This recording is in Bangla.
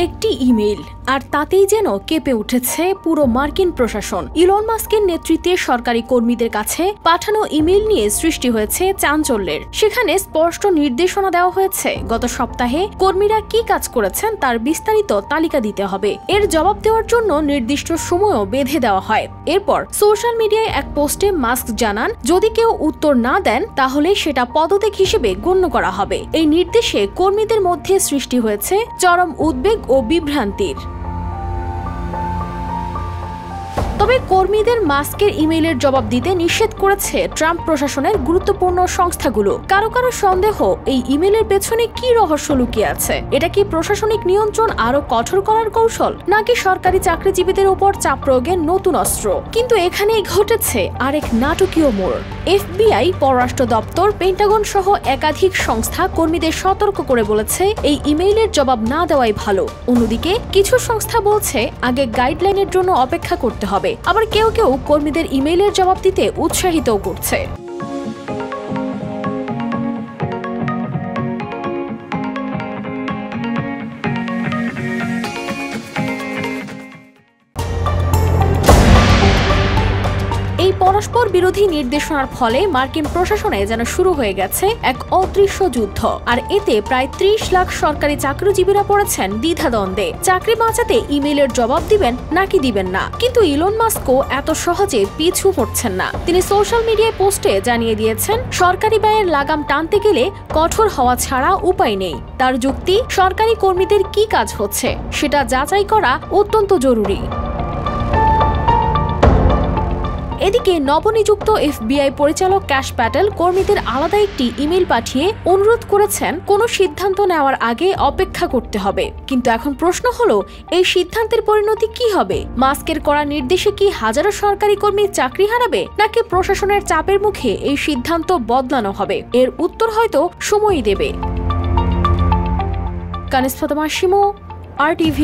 একটি ইমেইল আর তাতেই যেন কেঁপে উঠেছে পুরো মার্কিন প্রশাসন। ইলন মাস্কের নেতৃত্বে সরকারি কর্মীদের কাছে পাঠানো ইমেইল নিয়ে সৃষ্টি হয়েছে চাঞ্চল্যের। সেখানে স্পষ্ট নির্দেশনা দেওয়া হয়েছে গত সপ্তাহে কর্মীরা কি কাজ করেছেন তার বিস্তারিত তালিকা দিতে হবে। এর জবাব দেওয়ার জন্য নির্দিষ্ট সময়ও বেঁধে দেওয়া হয়। এরপর সোশ্যাল মিডিয়ায় এক পোস্টে মাস্ক জানান, যদি কেউ উত্তর না দেন তাহলে সেটা পদত্যাগ হিসেবে গণ্য করা হবে। এই নির্দেশে কর্মীদের মধ্যে সৃষ্টি হয়েছে চরম উদ্বেগ ও বিভ্রান্তির। তবে কর্মীদের মাস্কের ইমেইলের জবাব দিতে নিষেধ করেছে ট্রাম্প প্রশাসনের গুরুত্বপূর্ণ সংস্থাগুলো। কারো কারো সন্দেহ, এই ইমেইলের পেছনে কি রহস্য লুকিয়ে আছে? এটা কি প্রশাসনিক নিয়ন্ত্রণ আরো কঠোর করার কৌশল, নাকি সরকারি চাকরিজীবীদের উপর চাপ প্রয়োগের নতুন অস্ত্র? কিন্তু এখানেই ঘটেছে আরেক নাটকীয় মোড়। FBI, পররাষ্ট্র দপ্তর, পেন্টাগন সহ একাধিক সংস্থা কর্মীদের সতর্ক করে বলেছে এই ইমেইলের জবাব না দেওয়াই ভালো। অন্যদিকে কিছু সংস্থা বলছে আগে গাইডলাইনের জন্য অপেক্ষা করতে হবে। আবার কেউ কেউ কর্মীদের ইমেইলের জবাব দিতে উৎসাহিতও করছে। এই পরস্পর বিরোধী নির্দেশনার ফলে মার্কিন প্রশাসনে যেন শুরু হয়ে গেছে এক অদৃশ্য যুদ্ধ। আর এতে প্রায় 30 লাখ সরকারি চাকরিজীবীরা পড়েছেন দ্বিধাদ্বন্দ্বে। চাকরি বাঁচাতে ইমেইলের জবাব দিবেন নাকি দিবেন না। কিন্তু ইলন মাস্কও এত সহজে পিছু হটছেন না। তিনি সোশ্যাল মিডিয়ায় পোস্টে জানিয়ে দিয়েছেন, সরকারি ব্যয়ের লাগাম টানতে গেলে কঠোর হওয়া ছাড়া উপায় নেই। তার যুক্তি, সরকারি কর্মীদের কি কাজ হচ্ছে সেটা যাচাই করা অত্যন্ত জরুরি। এদিকে নবনিযুক্ত FBI পরিচালক ক্যাশ প্যাটেল কর্মীদের আলাদা একটি ইমেইল পাঠিয়ে অনুরোধ করেছেন কোনো সিদ্ধান্ত নেওয়ার আগে অপেক্ষা করতে হবে। কিন্তু এখন প্রশ্ন হলো, এই সিদ্ধান্তের পরিণতি কি হবে? মাস্কের করা নির্দেশে কি হাজারো সরকারি কর্মী চাকরি হারাবে, নাকি প্রশাসনের চাপের মুখে এই সিদ্ধান্ত বদলানো হবে? এর উত্তর হয়তো সময়ই দেবে। কানিজ ফাতেমা শিমু, RTV।